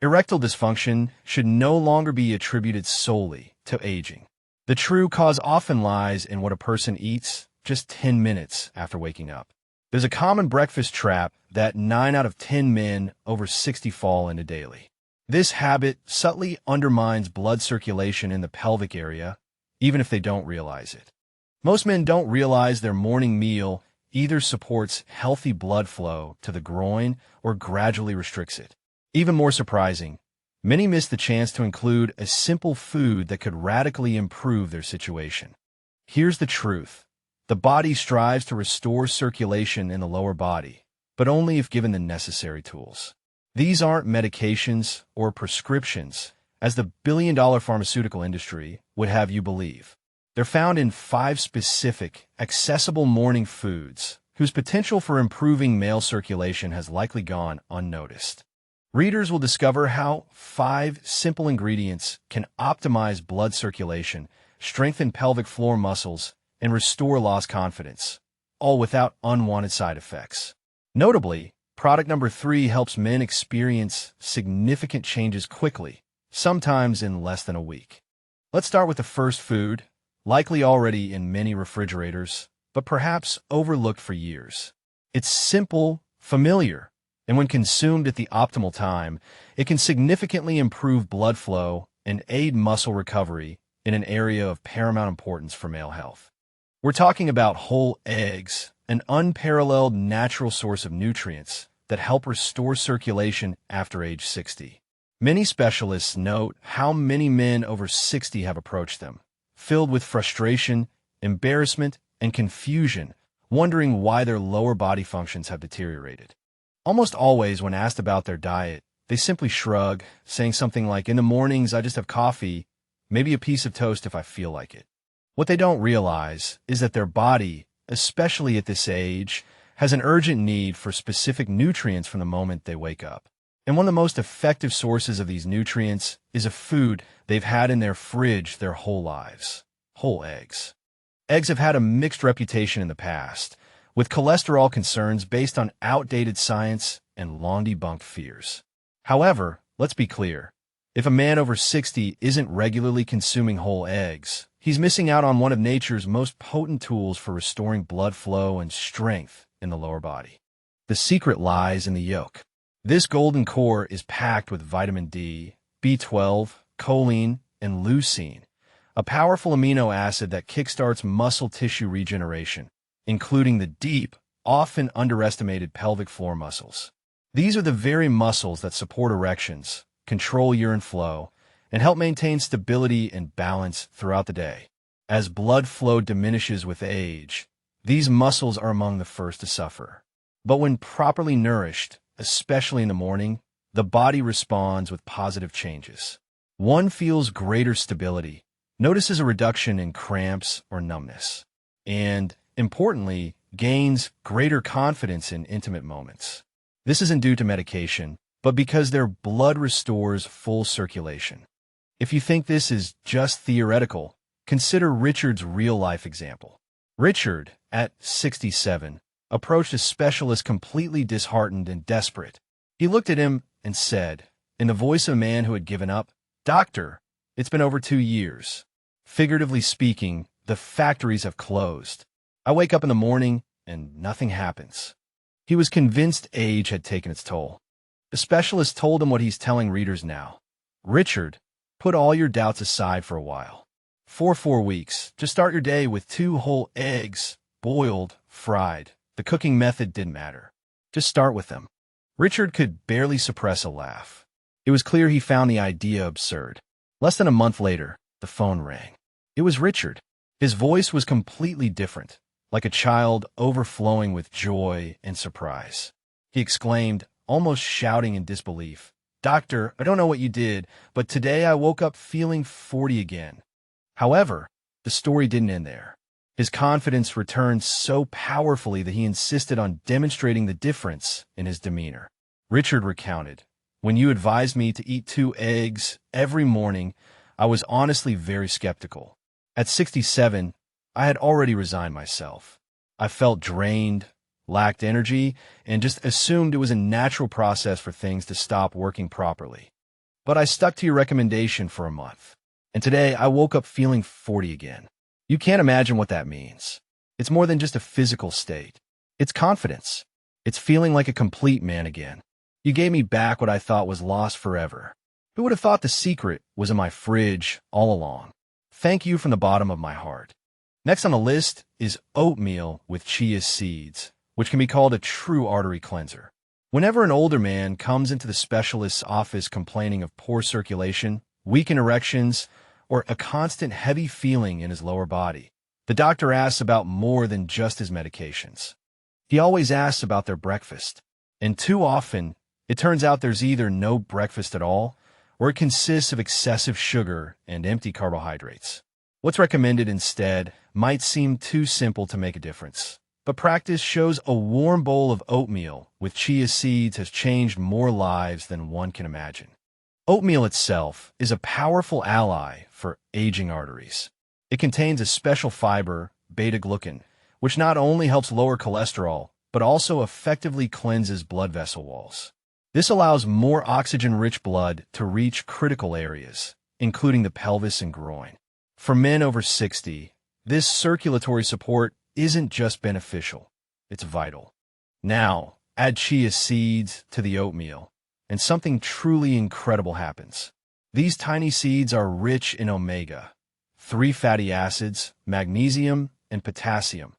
Erectile dysfunction should no longer be attributed solely to aging. The true cause often lies in what a person eats just 10 minutes after waking up. There's a common breakfast trap that 9 out of 10 men over 60 fall into daily. This habit subtly undermines blood circulation in the pelvic area, even if they don't realize it. Most men don't realize their morning meal either supports healthy blood flow to the groin or gradually restricts it. Even more surprising, many miss the chance to include a simple food that could radically improve their situation. Here's the truth. The body strives to restore circulation in the lower body, but only if given the necessary tools. These aren't medications or prescriptions, as the billion-dollar pharmaceutical industry would have you believe. They're found in 5 specific, accessible morning foods whose potential for improving male circulation has likely gone unnoticed. Readers will discover how 5 simple ingredients can optimize blood circulation, strengthen pelvic floor muscles, and restore lost confidence, all without unwanted side effects. Notably, product number 3 helps men experience significant changes quickly, sometimes in less than a week. Let's start with the first food, likely already in many refrigerators, but perhaps overlooked for years. It's simple, familiar, and when consumed at the optimal time, it can significantly improve blood flow and aid muscle recovery in an area of paramount importance for male health. We're talking about whole eggs, an unparalleled natural source of nutrients that help restore circulation after age 60. Many specialists note how many men over 60 have approached them, filled with frustration, embarrassment, and confusion, wondering why their lower body functions have deteriorated. Almost always, when asked about their diet, they simply shrug, saying something like, "In the mornings, I just have coffee, maybe a piece of toast if I feel like it." What they don't realize is that their body, especially at this age, has an urgent need for specific nutrients from the moment they wake up. And one of the most effective sources of these nutrients is a food they've had in their fridge their whole lives: whole eggs. Eggs have had a mixed reputation in the past, with cholesterol concerns based on outdated science and long-debunked fears. However, let's be clear. If a man over 60 isn't regularly consuming whole eggs, he's missing out on one of nature's most potent tools for restoring blood flow and strength in the lower body. The secret lies in the yolk. This golden core is packed with vitamin D, B12, choline, and leucine, a powerful amino acid that kickstarts muscle tissue regeneration, including the deep, often underestimated pelvic floor muscles. These are the very muscles that support erections, control urine flow, and help maintain stability and balance throughout the day. As blood flow diminishes with age, these muscles are among the first to suffer. But when properly nourished, especially in the morning, the body responds with positive changes. One feels greater stability, notices a reduction in cramps or numbness, and, importantly, gains greater confidence in intimate moments. This isn't due to medication, but because their blood restores full circulation. If you think this is just theoretical, consider Richard's real-life example. Richard, at 67, approached a specialist completely disheartened and desperate. He looked at him and said, in the voice of a man who had given up, "Doctor, it's been over 2 years. Figuratively speaking, the factories have closed. I wake up in the morning and nothing happens." He was convinced age had taken its toll. The specialist told him what he's telling readers now. "Richard, put all your doubts aside for a while. For 4 weeks, just start your day with 2 whole eggs, boiled, fried. The cooking method didn't matter. Just start with them." Richard could barely suppress a laugh. It was clear he found the idea absurd. Less than a month later, the phone rang. It was Richard. His voice was completely different, like a child overflowing with joy and surprise. He exclaimed, almost shouting in disbelief, "Doctor, I don't know what you did, but today I woke up feeling 40 again." However, the story didn't end there. His confidence returned so powerfully that he insisted on demonstrating the difference in his demeanor. Richard recounted, "When you advised me to eat 2 eggs every morning, I was honestly very skeptical. At 67, I had already resigned myself. I felt drained, lacked energy, and just assumed it was a natural process for things to stop working properly. but I stuck to your recommendation for a month. And today I woke up feeling 40 again. You can't imagine what that means. It's more than just a physical state. It's confidence. It's feeling like a complete man again. You gave me back what I thought was lost forever. Who would have thought the secret was in my fridge all along? Thank you from the bottom of my heart. Next on the list is oatmeal with chia seeds, which can be called a true artery cleanser. Whenever an older man comes into the specialist's office complaining of poor circulation, weakened erections, or a constant heavy feeling in his lower body, the doctor asks about more than just his medications. He always asks about their breakfast, and too often, it turns out there's either no breakfast at all, or it consists of excessive sugar and empty carbohydrates. What's recommended instead might seem too simple to make a difference, but practice shows a warm bowl of oatmeal with chia seeds has changed more lives than one can imagine. Oatmeal itself is a powerful ally for aging arteries. It contains a special fiber, beta-glucan, which not only helps lower cholesterol, but also effectively cleanses blood vessel walls. This allows more oxygen-rich blood to reach critical areas, including the pelvis and groin. For men over 60, this circulatory support isn't just beneficial, it's vital. Now, add chia seeds to the oatmeal, and something truly incredible happens. These tiny seeds are rich in omega-3 fatty acids, magnesium, and potassium,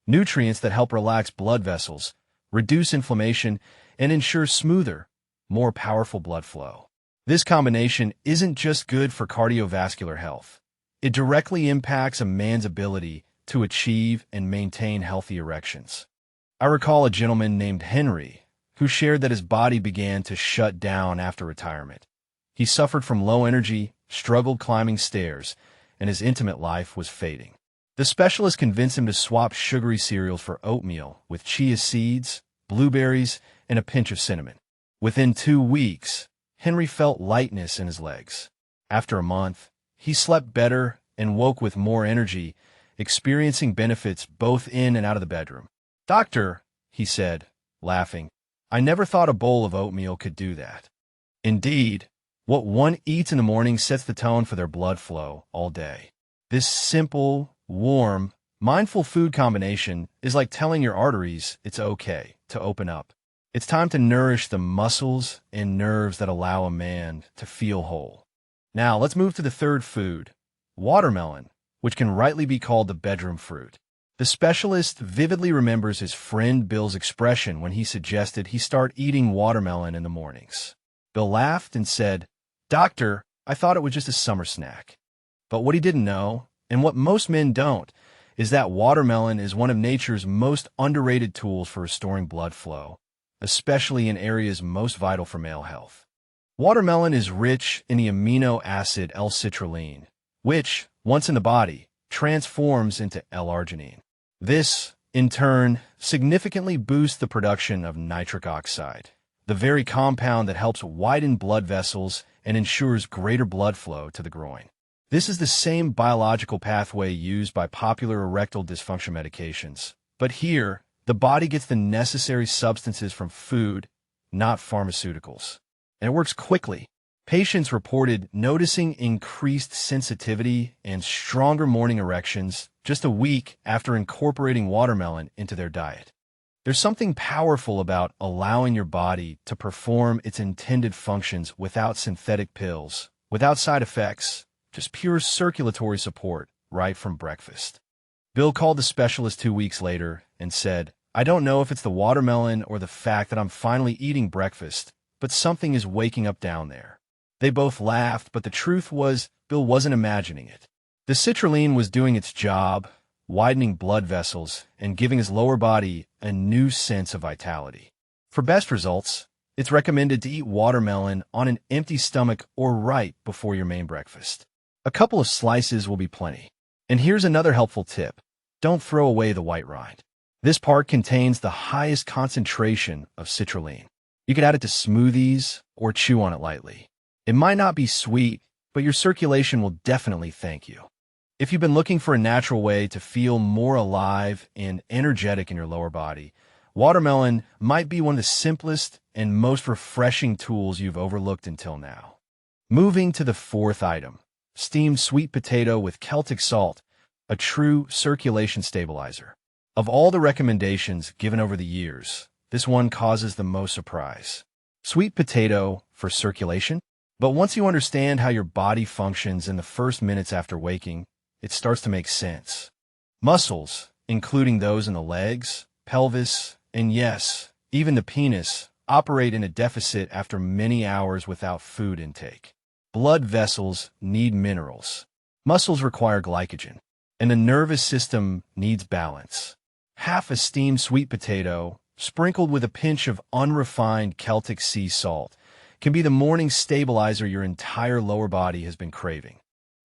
nutrients that help relax blood vessels, reduce inflammation, and ensure smoother, more powerful blood flow. This combination isn't just good for cardiovascular health. It directly impacts a man's ability to achieve and maintain healthy erections. I recall a gentleman named Henry who shared that his body began to shut down after retirement. He suffered from low energy, struggled climbing stairs, and his intimate life was fading. The specialist convinced him to swap sugary cereals for oatmeal with chia seeds, blueberries, and a pinch of cinnamon. Within 2 weeks, Henry felt lightness in his legs. After a month, he slept better and woke with more energy, experiencing benefits both in and out of the bedroom. "Doctor," he said, laughing, "I never thought a bowl of oatmeal could do that." Indeed, what one eats in the morning sets the tone for their blood flow all day. This simple, warm, mindful food combination is like telling your arteries it's okay to open up. It's time to nourish the muscles and nerves that allow a man to feel whole. Now, let's move to the third food, watermelon, which can rightly be called the bedroom fruit. The specialist vividly remembers his friend Bill's expression when he suggested he start eating watermelon in the mornings. Bill laughed and said, "Doctor, I thought it was just a summer snack." But what he didn't know, and what most men don't, is that watermelon is one of nature's most underrated tools for restoring blood flow, especially in areas most vital for male health. Watermelon is rich in the amino acid L-citrulline, which, once in the body, transforms into L-arginine. This, in turn, significantly boosts the production of nitric oxide, the very compound that helps widen blood vessels and ensures greater blood flow to the groin. This is the same biological pathway used by popular erectile dysfunction medications, but here, the body gets the necessary substances from food, not pharmaceuticals. And it works quickly. Patients reported noticing increased sensitivity and stronger morning erections just a week after incorporating watermelon into their diet. There's something powerful about allowing your body to perform its intended functions without synthetic pills, without side effects, just pure circulatory support right from breakfast. Bill called the specialist 2 weeks later and said, "I don't know if it's the watermelon or the fact that I'm finally eating breakfast, but something is waking up down there." They both laughed, but the truth was Bill wasn't imagining it. The citrulline was doing its job, widening blood vessels and giving his lower body a new sense of vitality. For best results, it's recommended to eat watermelon on an empty stomach or right before your main breakfast. A couple of slices will be plenty. And here's another helpful tip. Don't throw away the white rind. This part contains the highest concentration of citrulline. You could add it to smoothies or chew on it lightly. It might not be sweet, but your circulation will definitely thank you. If you've been looking for a natural way to feel more alive and energetic in your lower body, watermelon might be one of the simplest and most refreshing tools you've overlooked until now. Moving to the fourth item, steamed sweet potato with Celtic salt, a true circulation stabilizer. Of all the recommendations given over the years, this one causes the most surprise. Sweet potato for circulation? But once you understand how your body functions in the first minutes after waking, it starts to make sense. Muscles, including those in the legs, pelvis, and yes, even the penis, operate in a deficit after many hours without food intake. Blood vessels need minerals. Muscles require glycogen, and the nervous system needs balance. Half a steamed sweet potato, sprinkled with a pinch of unrefined Celtic sea salt, can be the morning stabilizer your entire lower body has been craving.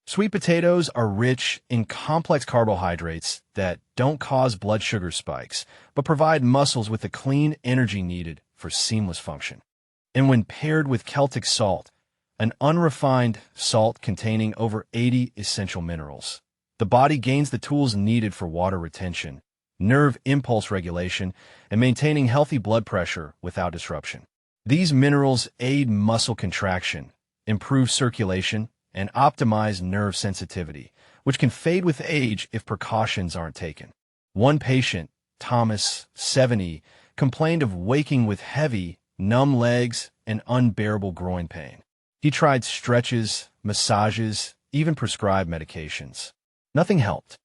Sweet potatoes are rich in complex carbohydrates that don't cause blood sugar spikes, but provide muscles with the clean energy needed for seamless function. And when paired with Celtic salt, an unrefined salt containing over 80 essential minerals, the body gains the tools needed for water retention, nerve impulse regulation, and maintaining healthy blood pressure without disruption. These minerals aid muscle contraction, improve circulation, and optimize nerve sensitivity, which can fade with age if precautions aren't taken. One patient, Thomas, 70, complained of waking with heavy, numb legs and unbearable groin pain. He tried stretches, massages, even prescribed medications. Nothing helped.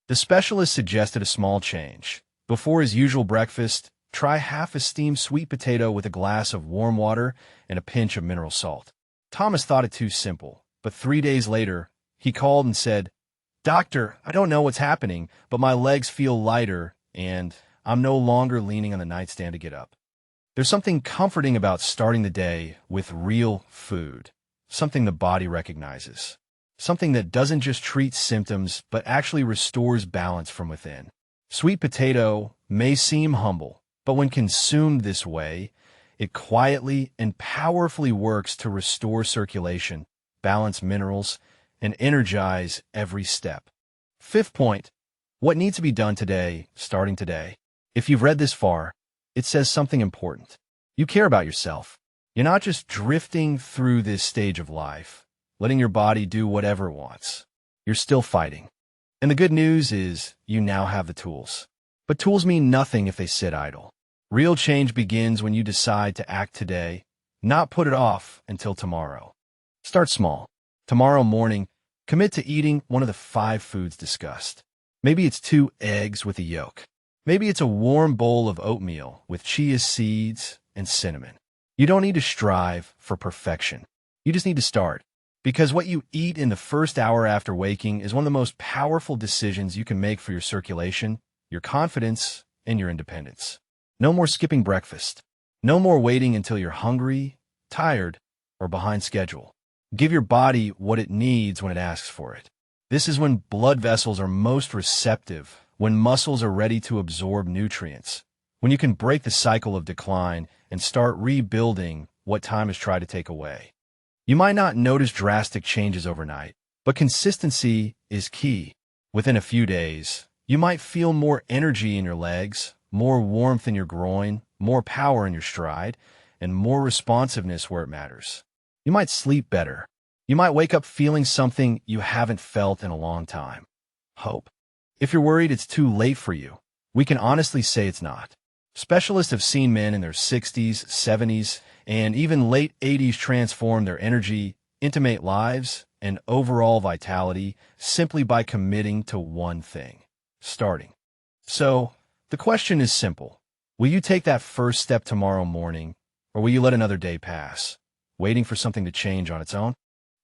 The specialist suggested a small change. Before his usual breakfast, try half a steamed sweet potato with a glass of warm water and a pinch of mineral salt. Thomas thought it too simple, but 3 days later, he called and said, "Doctor, I don't know what's happening, but my legs feel lighter and I'm no longer leaning on the nightstand to get up." There's something comforting about starting the day with real food, something the body recognizes, something that doesn't just treat symptoms but actually restores balance from within. Sweet potato may seem humble, but when consumed this way, it quietly and powerfully works to restore circulation, balance minerals, and energize every step. Fifth point, what needs to be done today, starting today? If you've read this far, it says something important. You care about yourself. You're not just drifting through this stage of life, letting your body do whatever it wants. You're still fighting. And the good news is you now have the tools. But tools mean nothing if they sit idle. Real change begins when you decide to act today, not put it off until tomorrow. Start small. Tomorrow morning, commit to eating one of the 5 foods discussed. Maybe it's 2 eggs with a yolk. Maybe it's a warm bowl of oatmeal with chia seeds and cinnamon. You don't need to strive for perfection. You just need to start. Because what you eat in the first hour after waking is one of the most powerful decisions you can make for your circulation, your confidence, and your independence. No more skipping breakfast. No more waiting until you're hungry, tired, or behind schedule. Give your body what it needs when it asks for it. This is when blood vessels are most receptive, when muscles are ready to absorb nutrients, when you can break the cycle of decline and start rebuilding what time has tried to take away. You might not notice drastic changes overnight, but consistency is key. Within a few days, you might feel more energy in your legs, more warmth in your groin, more power in your stride, and more responsiveness where it matters. You might sleep better. You might wake up feeling something you haven't felt in a long time. Hope. If you're worried it's too late for you, we can honestly say it's not. Specialists have seen men in their 60s, 70s, and even late 80s transform their energy, intimate lives, and overall vitality simply by committing to one thing: starting. So, the question is simple. Will you take that first step tomorrow morning, or will you let another day pass, waiting for something to change on its own?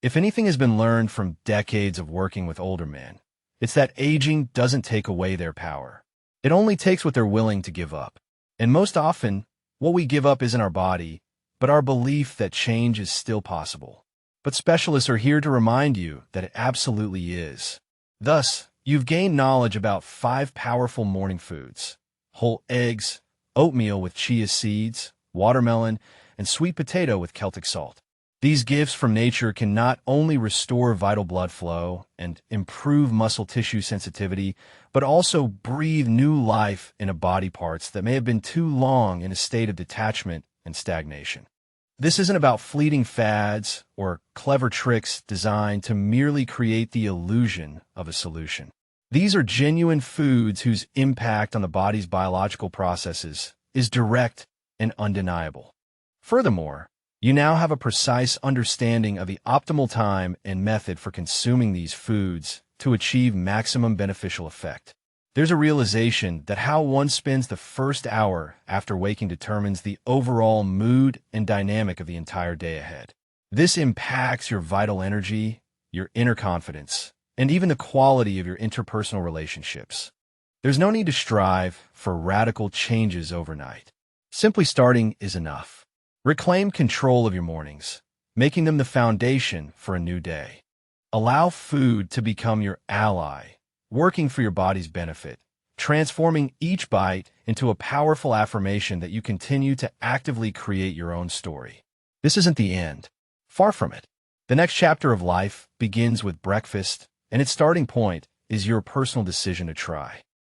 If anything has been learned from decades of working with older men, it's that aging doesn't take away their power. It only takes what they're willing to give up. And most often, what we give up isn't our body, but our belief that change is still possible. But specialists are here to remind you that it absolutely is. Thus, you've gained knowledge about 5 powerful morning foods: whole eggs, oatmeal with chia seeds, watermelon, and sweet potato with Celtic salt. These gifts from nature can not only restore vital blood flow and improve muscle tissue sensitivity, but also breathe new life into body parts that may have been too long in a state of detachment and stagnation. This isn't about fleeting fads or clever tricks designed to merely create the illusion of a solution. These are genuine foods whose impact on the body's biological processes is direct and undeniable. Furthermore, you now have a precise understanding of the optimal time and method for consuming these foods to achieve maximum beneficial effect. There's a realization that how one spends the first hour after waking determines the overall mood and dynamic of the entire day ahead. This impacts your vital energy, your inner confidence, and even the quality of your interpersonal relationships. There's no need to strive for radical changes overnight. Simply starting is enough. Reclaim control of your mornings, making them the foundation for a new day. Allow food to become your ally, working for your body's benefit, transforming each bite into a powerful affirmation that you continue to actively create your own story. This isn't the end. Far from it. The next chapter of life begins with breakfast, and its starting point is your personal decision to try.